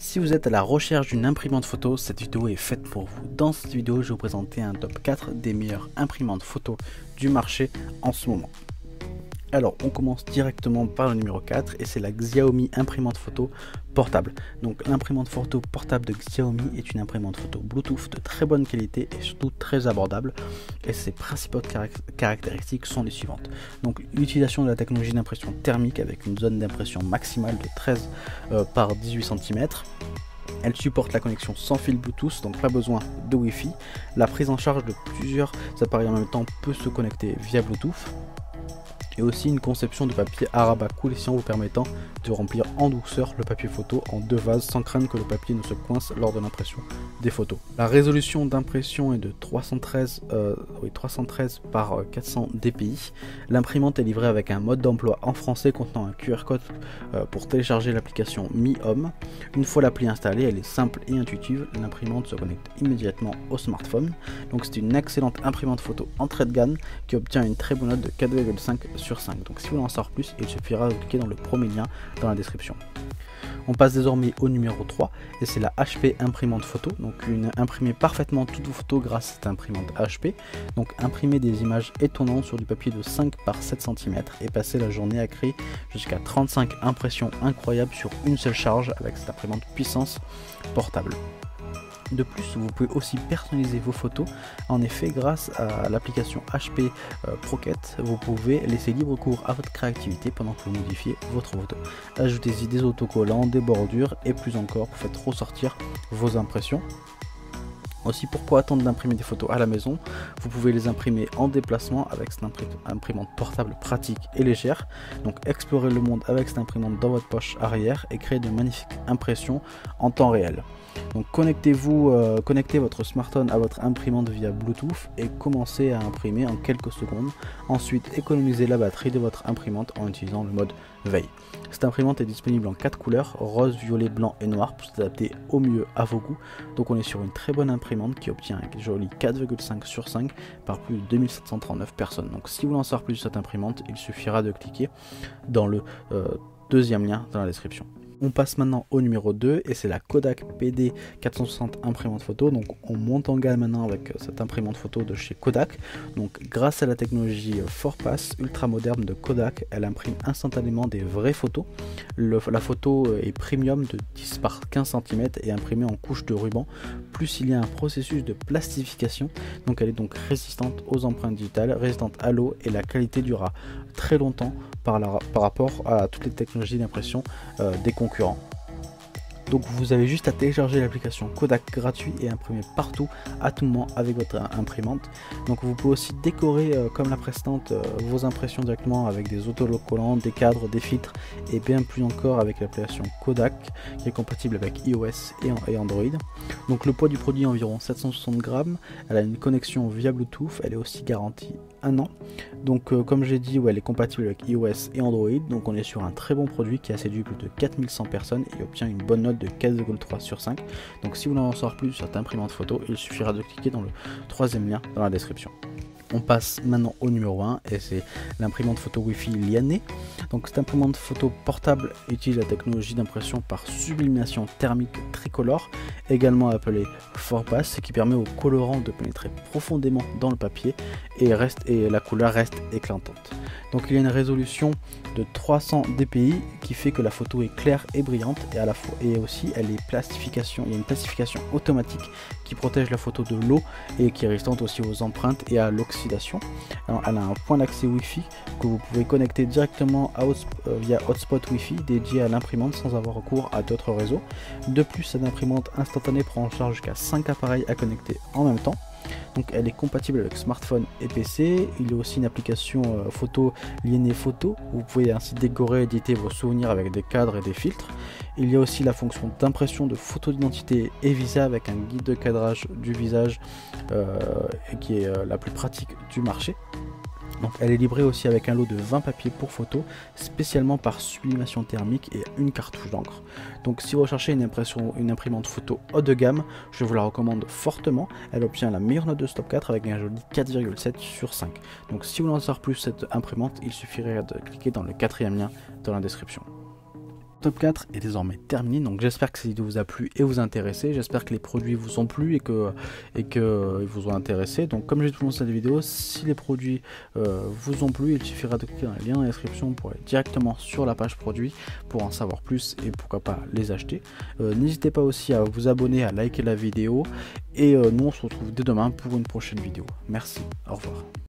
Si vous êtes à la recherche d'une imprimante photo, cette vidéo est faite pour vous. Dans cette vidéo, je vais vous présenter un top 4 des meilleures imprimantes photo du marché en ce moment. Alors, on commence directement par le numéro 4 et c'est la Xiaomi imprimante photo portable. Donc, l'imprimante photo portable de Xiaomi est une imprimante photo Bluetooth de très bonne qualité et surtout très abordable. Et ses principales caractéristiques sont les suivantes. Donc, l'utilisation de la technologie d'impression thermique avec une zone d'impression maximale de 13 par 18 cm. Elle supporte la connexion sans fil Bluetooth, donc pas besoin de Wi-Fi. La prise en charge de plusieurs appareils en même temps peut se connecter via Bluetooth. Et aussi une conception de papier Arabat coulissant vous permettant de remplir en douceur le papier photo en deux vases sans craindre que le papier ne se coince lors de l'impression des photos. La résolution d'impression est de 313 par 400 dpi. L'imprimante est livrée avec un mode d'emploi en français contenant un QR code pour télécharger l'application Mi Home. Une fois l'appli installée, elle est simple et intuitive. L'imprimante se connecte immédiatement au smartphone. Donc c'est une excellente imprimante photo entrée de gamme qui obtient une très bonne note de 4,5 sur 5. Donc si vous voulez en savoir plus, il suffira de cliquer dans le premier lien dans la description. On passe désormais au numéro 3 et c'est la HP imprimante photo. Donc imprimer parfaitement toutes vos photos grâce à cette imprimante HP. Donc imprimer des images étonnantes sur du papier de 5 par 7 cm et passer la journée à créer jusqu'à 35 impressions incroyables sur une seule charge avec cette imprimante puissance portable. De plus, vous pouvez aussi personnaliser vos photos. En effet, grâce à l'application HP Procket, vous pouvez laisser libre cours à votre créativité pendant que vous modifiez votre photo. Ajoutez-y des autocollants, des bordures et plus encore, vous faites ressortir vos impressions. Aussi, pourquoi attendre d'imprimer des photos à la maison? Vous pouvez les imprimer en déplacement avec cette imprimante portable pratique et légère. Donc explorez le monde avec cette imprimante dans votre poche arrière et créez de magnifiques impressions en temps réel. Donc connectez votre smartphone à votre imprimante via Bluetooth et commencez à imprimer en quelques secondes. Ensuite, économisez la batterie de votre imprimante en utilisant le mode veille. Cette imprimante est disponible en 4 couleurs, rose, violet, blanc et noir pour s'adapter au mieux à vos goûts. Donc on est sur une très bonne imprimante qui obtient un joli 4,5 sur 5 par plus de 2739 personnes. Donc si vous voulez en savoir plus sur cette imprimante, il suffira de cliquer dans le deuxième lien dans la description. On passe maintenant au numéro 2 et c'est la Kodak PD460 imprimante photo. Donc on monte en gamme maintenant avec cette imprimante photo de chez Kodak. Donc grâce à la technologie 4Pass ultra moderne de Kodak, elle imprime instantanément des vraies photos. La photo est premium de 10 par 15 cm et imprimée en couche de ruban. Plus il y a un processus de plastification. Donc elle est donc résistante aux empreintes digitales, résistante à l'eau et la qualité durera très longtemps par rapport à toutes les technologies d'impression des concurrents. Donc vous avez juste à télécharger l'application Kodak gratuit et imprimer partout à tout moment avec votre imprimante. Donc vous pouvez aussi décorer comme la précédente vos impressions directement avec des autocollants, des cadres, des filtres et bien plus encore avec l'application Kodak qui est compatible avec iOS et Android. Donc le poids du produit est environ 760 grammes, elle a une connexion via Bluetooth, elle est aussi garantie 1 an. Donc comme j'ai dit, elle est compatible avec iOS et Android, donc on est sur un très bon produit qui a séduit plus de 4100 personnes et obtient une bonne note de 4,3 sur 5. Donc si vous voulez en savoir plus sur cette imprimante photo, il suffira de cliquer dans le troisième lien dans la description. On passe maintenant au numéro 1 et c'est l'imprimante photo Wi-Fi Lianne. Donc cette imprimante photo portable utilise la technologie d'impression par sublimation thermique tricolore, également appelée 4Pass, ce qui permet au colorant de pénétrer profondément dans le papier et la couleur reste éclatante. Donc il y a une résolution de 300 dpi qui fait que la photo est claire et brillante et à la fois aussi il y a une plastification automatique qui protège la photo de l'eau et qui est résistante aussi aux empreintes et à l'oxydation. Elle a un point d'accès Wi-Fi que vous pouvez connecter directement via hotspot Wi-Fi dédié à l'imprimante sans avoir recours à d'autres réseaux. De plus, cette imprimante instantanée prend en charge jusqu'à 5 appareils à connecter en même temps. Donc elle est compatible avec smartphone et PC. Il y a aussi une application photo Lianne Photo. Vous pouvez ainsi décorer et éditer vos souvenirs avec des cadres et des filtres. Il y a aussi la fonction d'impression de photos d'identité et visa avec un guide de cadrage du visage qui est la plus pratique du marché. Donc elle est livrée aussi avec un lot de 20 papiers pour photo, spécialement par sublimation thermique et une cartouche d'encre. Donc si vous recherchez une imprimante photo haut de gamme, je vous la recommande fortement. Elle obtient la meilleure note de Stop 4 avec un joli 4,7 sur 5. Donc si vous voulez en savoir plus cette imprimante, il suffirait de cliquer dans le quatrième lien dans la description. Top 4 est désormais terminé, donc j'espère que cette vidéo vous a plu et vous a intéressé, j'espère que les produits vous ont plu et que vous ont intéressé. Donc comme j'ai tout dans cette vidéo, si les produits vous ont plu, il suffira de cliquer dans le lien dans la description pour aller directement sur la page produit pour en savoir plus et pourquoi pas les acheter. N'hésitez pas aussi à vous abonner, à liker la vidéo et nous on se retrouve dès demain pour une prochaine vidéo. Merci, au revoir.